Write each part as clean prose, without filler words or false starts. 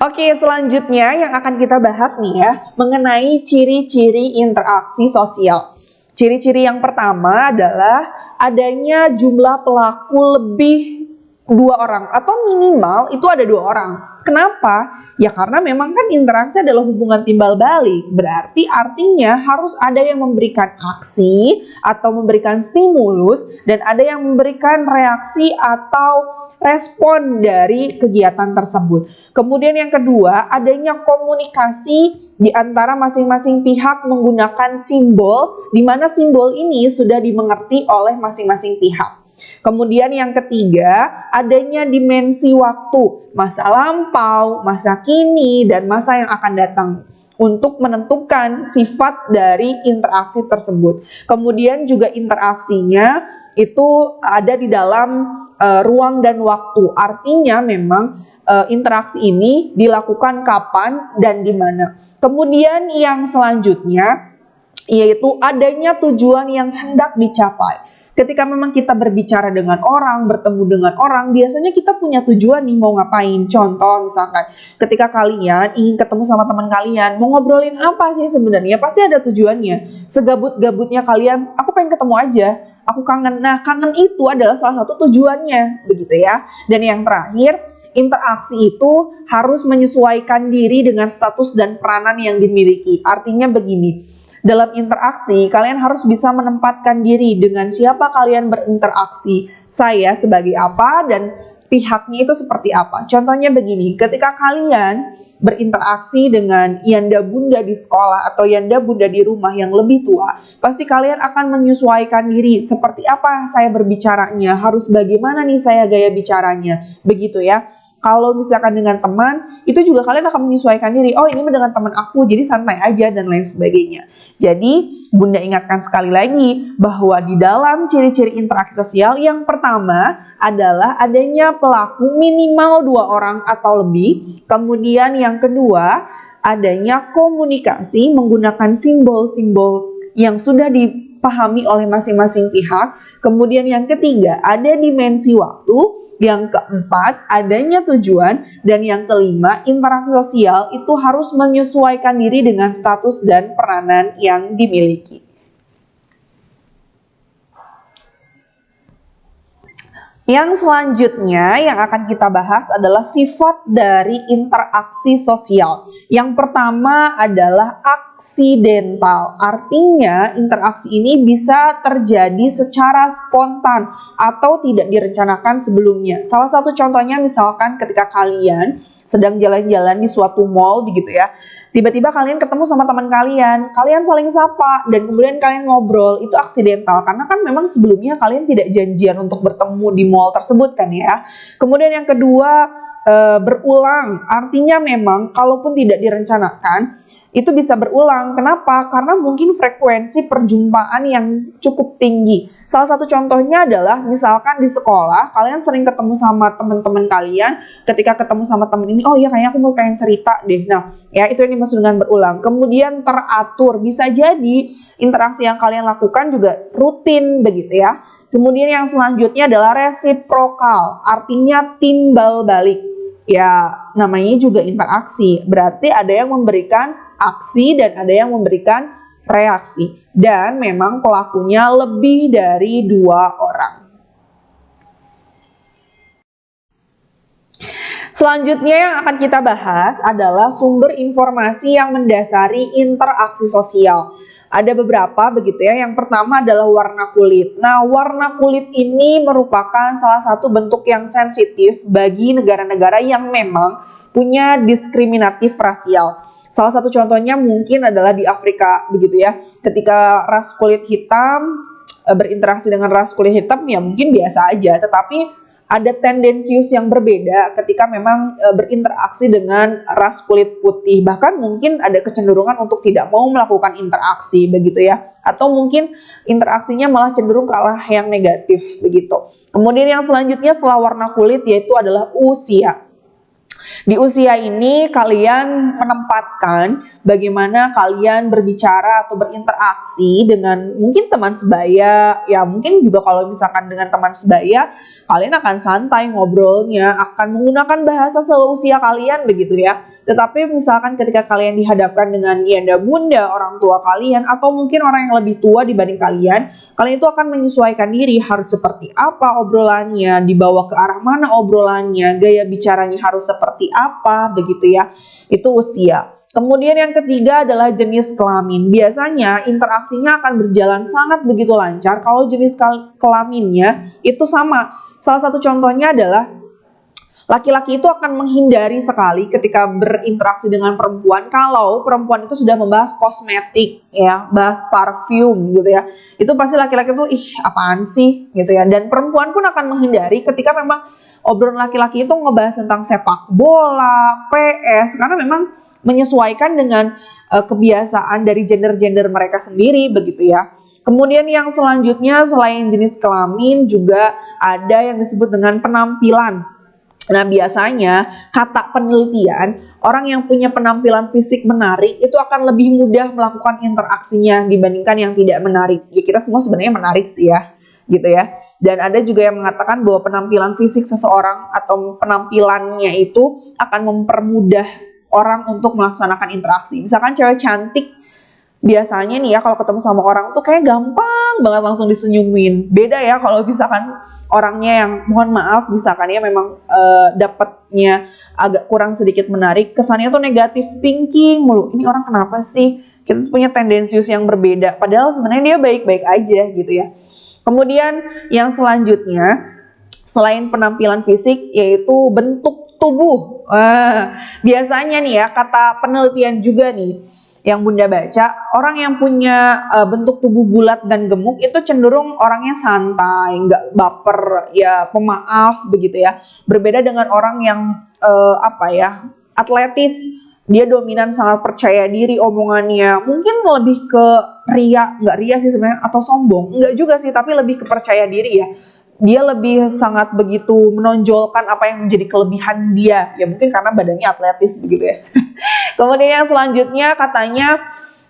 Oke, selanjutnya yang akan kita bahas nih ya, mengenai ciri-ciri interaksi sosial. Ciri-ciri yang pertama adalah adanya jumlah pelaku lebih 2 orang atau minimal itu ada 2 orang. Kenapa? Ya karena memang kan interaksi adalah hubungan timbal balik. Berarti artinya harus ada yang memberikan aksi atau memberikan stimulus dan ada yang memberikan reaksi atau respon dari kegiatan tersebut. Kemudian yang kedua, adanya komunikasi di antara masing-masing pihak menggunakan simbol, di mana simbol ini sudah dimengerti oleh masing-masing pihak. Kemudian yang ketiga, adanya dimensi waktu, masa lampau, masa kini, dan masa yang akan datang untuk menentukan sifat dari interaksi tersebut. Kemudian juga interaksinya itu ada di dalam ruang dan waktu. Artinya memang interaksi ini dilakukan kapan dan di mana. Kemudian yang selanjutnya yaitu adanya tujuan yang hendak dicapai. Ketika memang kita berbicara dengan orang, bertemu dengan orang, biasanya kita punya tujuan nih mau ngapain. Contoh misalkan ketika kalian ingin ketemu sama teman kalian, mau ngobrolin apa sih sebenarnya? Pasti ada tujuannya. Segabut-gabutnya kalian, aku pengen ketemu aja, aku kangen. Nah, kangen itu adalah salah satu tujuannya, begitu ya. Dan yang terakhir, interaksi itu harus menyesuaikan diri dengan status dan peranan yang dimiliki. Artinya begini, dalam interaksi, kalian harus bisa menempatkan diri dengan siapa kalian berinteraksi. Saya sebagai apa dan pihaknya itu seperti apa. Contohnya begini, ketika kalian berinteraksi dengan yanda bunda di sekolah atau yanda bunda di rumah yang lebih tua, pasti kalian akan menyesuaikan diri. Seperti apa saya berbicaranya, harus bagaimana nih saya gaya bicaranya, begitu ya. Kalau misalkan dengan teman, itu juga kalian akan menyesuaikan diri. Oh, ini dengan teman aku, jadi santai aja dan lain sebagainya. Jadi, Bunda ingatkan sekali lagi bahwa di dalam ciri-ciri interaksi sosial yang pertama adalah adanya pelaku minimal 2 orang atau lebih. Kemudian yang kedua, adanya komunikasi menggunakan simbol-simbol yang sudah dipahami oleh masing-masing pihak. Kemudian yang ketiga, ada dimensi waktu. Yang keempat, adanya tujuan. Dan yang kelima, interaksi sosial itu harus menyesuaikan diri dengan status dan peranan yang dimiliki. Yang selanjutnya yang akan kita bahas adalah sifat dari interaksi sosial. Yang pertama adalah aksidental. Artinya interaksi ini bisa terjadi secara spontan atau tidak direncanakan sebelumnya. Salah satu contohnya misalkan ketika kalian sedang jalan-jalan di suatu mall begitu ya. Tiba-tiba kalian ketemu sama teman kalian saling sapa, dan kemudian kalian ngobrol, itu aksidental. Karena kan memang sebelumnya kalian tidak janjian untuk bertemu di mall tersebut kan ya. Kemudian yang kedua, berulang. Artinya memang kalaupun tidak direncanakan, itu bisa berulang. Kenapa? Karena mungkin frekuensi perjumpaan yang cukup tinggi. Salah satu contohnya adalah misalkan di sekolah, kalian sering ketemu sama teman-teman kalian, ketika ketemu sama teman ini, oh iya kayaknya aku mau pengen cerita deh. Nah, ya itu yang dimaksud dengan berulang. Kemudian teratur, bisa jadi interaksi yang kalian lakukan juga rutin begitu ya. Kemudian yang selanjutnya adalah resiprokal, artinya timbal balik. Ya, namanya juga interaksi. Berarti ada yang memberikan aksi dan ada yang memberikan reaksi. Dan memang pelakunya lebih dari 2 orang. Selanjutnya yang akan kita bahas adalah sumber informasi yang mendasari interaksi sosial. Ada beberapa begitu ya. Yang pertama adalah warna kulit. Nah, warna kulit ini merupakan salah satu bentuk yang sensitif bagi negara-negara yang memang punya diskriminatif rasial. Salah satu contohnya mungkin adalah di Afrika begitu ya. Ketika ras kulit hitam berinteraksi dengan ras kulit hitam ya mungkin biasa aja, tetapi ada tendensius yang berbeda ketika memang berinteraksi dengan ras kulit putih. Bahkan mungkin ada kecenderungan untuk tidak mau melakukan interaksi begitu ya. Atau mungkin interaksinya malah cenderung ke arah yang negatif begitu. Kemudian yang selanjutnya setelah warna kulit yaitu adalah usia. Di usia ini kalian menempatkan bagaimana kalian berbicara atau berinteraksi dengan mungkin teman sebaya, ya mungkin juga kalau misalkan dengan teman sebaya, kalian akan santai ngobrolnya, akan menggunakan bahasa seusia kalian begitu ya. Tetapi misalkan ketika kalian dihadapkan dengan yanda bunda, orang tua kalian, atau mungkin orang yang lebih tua dibanding kalian itu akan menyesuaikan diri harus seperti apa obrolannya, dibawa ke arah mana obrolannya, gaya bicaranya harus seperti apa, begitu ya. Itu usia. Kemudian yang ketiga adalah jenis kelamin. Biasanya interaksinya akan berjalan sangat begitu lancar kalau jenis kelaminnya itu sama. Salah satu contohnya adalah laki-laki itu akan menghindari sekali ketika berinteraksi dengan perempuan kalau perempuan itu sudah membahas kosmetik ya, bahas parfum gitu ya. Itu pasti laki-laki tuh apaan sih gitu ya. Dan perempuan pun akan menghindari ketika memang obrolan laki-laki itu ngebahas tentang sepak bola, PS, karena memang menyesuaikan dengan kebiasaan dari gender-gender mereka sendiri begitu ya. Kemudian yang selanjutnya selain jenis kelamin juga ada yang disebut dengan penampilan. Nah, biasanya kata penelitian, orang yang punya penampilan fisik menarik itu akan lebih mudah melakukan interaksinya dibandingkan yang tidak menarik. Ya, kita semua sebenarnya menarik sih ya, gitu ya. Dan ada juga yang mengatakan bahwa penampilan fisik seseorang atau penampilannya itu akan mempermudah orang untuk melaksanakan interaksi. Misalkan cewek cantik, biasanya nih ya kalau ketemu sama orang tuh kayak gampang banget langsung disenyumin. Beda ya kalau misalkan orangnya yang mohon maaf misalkan ya memang dapatnya agak kurang sedikit menarik, kesannya tuh negatif thinking mulu. Ini orang kenapa sih? Kita punya tendensius yang berbeda, padahal sebenarnya dia baik-baik aja gitu ya. Kemudian yang selanjutnya selain penampilan fisik yaitu bentuk tubuh. Biasanya nih ya kata penelitian juga nih yang Bunda baca, orang yang punya bentuk tubuh bulat dan gemuk itu cenderung orangnya santai, nggak baper, ya pemaaf begitu ya. Berbeda dengan orang yang atletis, dia dominan, sangat percaya diri omongannya, mungkin lebih ke nggak ria sih sebenarnya, atau sombong, nggak juga sih, tapi lebih ke percaya diri ya. Dia lebih sangat begitu menonjolkan apa yang menjadi kelebihan dia, ya mungkin karena badannya atletis begitu ya. Kemudian yang selanjutnya katanya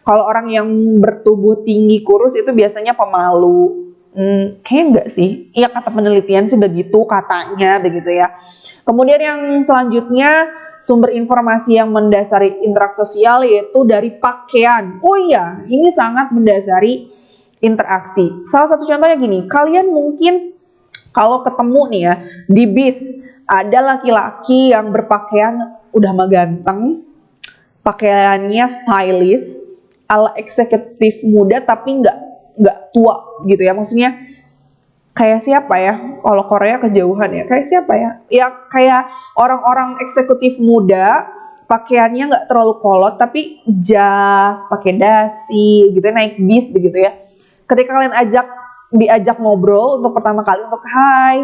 kalau orang yang bertubuh tinggi kurus itu biasanya pemalu. Kayaknya enggak sih. Iya kata penelitian sih begitu katanya begitu ya. Kemudian yang selanjutnya sumber informasi yang mendasari interaksi sosial yaitu dari pakaian. Oh iya, ini sangat mendasari interaksi. Salah satu contohnya gini, kalian mungkin kalau ketemu nih ya di bis ada laki-laki yang berpakaian udah mah ganteng, pakaiannya stylish, ala eksekutif muda tapi nggak tua gitu ya. Maksudnya kayak siapa ya? Kalau Korea kejauhan ya. Kayak siapa ya? Ya kayak orang-orang eksekutif muda, pakaiannya nggak terlalu kolot tapi jas, pakai dasi gitu ya, naik bis begitu ya. Ketika kalian diajak ngobrol untuk pertama kali untuk hai,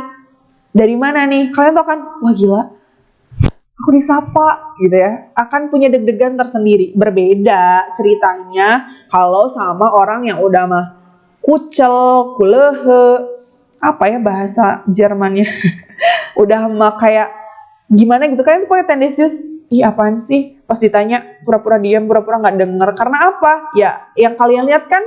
dari mana nih? Kalian tuh akan wah gila, aku disapa gitu ya, akan punya deg-degan tersendiri. Berbeda ceritanya kalau sama orang yang udah mah kucel, kulehe, apa ya bahasa Jermannya, udah mah kayak gimana gitu, kalian tuh punya tendensius, ih apaan sih, pas ditanya pura-pura diam, pura-pura nggak denger. Karena apa? Ya yang kalian lihat kan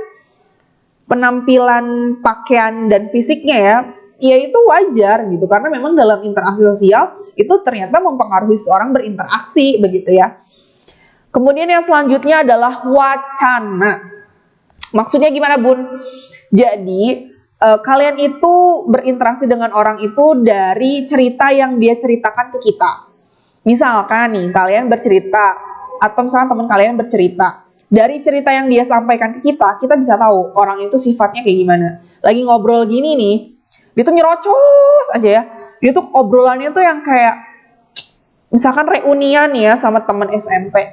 penampilan pakaian dan fisiknya ya itu wajar gitu, karena memang dalam interaksi sosial itu ternyata mempengaruhi seorang berinteraksi begitu ya. Kemudian yang selanjutnya adalah wacana. Maksudnya gimana Bun? Jadi kalian itu berinteraksi dengan orang itu dari cerita yang dia ceritakan ke kita. Misalkan nih kalian bercerita atau misalkan teman kalian bercerita, dari cerita yang dia sampaikan ke kita bisa tahu orang itu sifatnya kayak gimana. Lagi ngobrol gini nih, dia tuh nyerocos aja ya. Dia tuh obrolannya tuh yang kayak, misalkan reunian ya sama teman SMP.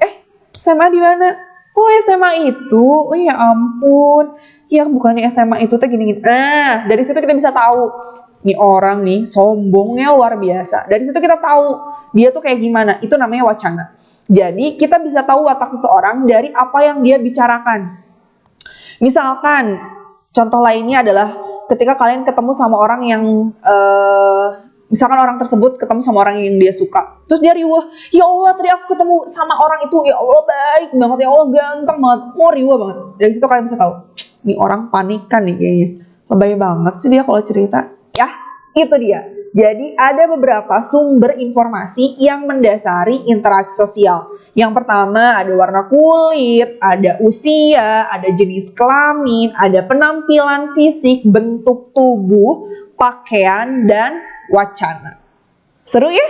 SMA di mana? Oh SMA itu, oh ya ampun. Ya bukannya SMA itu tuh gini-gini. Nah dari situ kita bisa tahu, nih orang nih sombongnya luar biasa. Dari situ kita tahu dia tuh kayak gimana. Itu namanya wacana. Jadi kita bisa tahu watak seseorang dari apa yang dia bicarakan. Misalkan contoh lainnya adalah ketika kalian ketemu sama orang yang Misalkan orang tersebut ketemu sama orang yang dia suka, terus dia riwah, ya Allah tadi aku ketemu sama orang itu, ya Allah baik banget, ya Allah ganteng banget, riwah banget. Dari situ kalian bisa tahu, nih orang panikan nih kayaknya, lebay banget sih dia kalau cerita. Ya, itu dia. Jadi ada beberapa sumber informasi yang mendasari interaksi sosial. Yang pertama ada warna kulit, ada usia, ada jenis kelamin, ada penampilan fisik, bentuk tubuh, pakaian, dan wacana. Seru ya?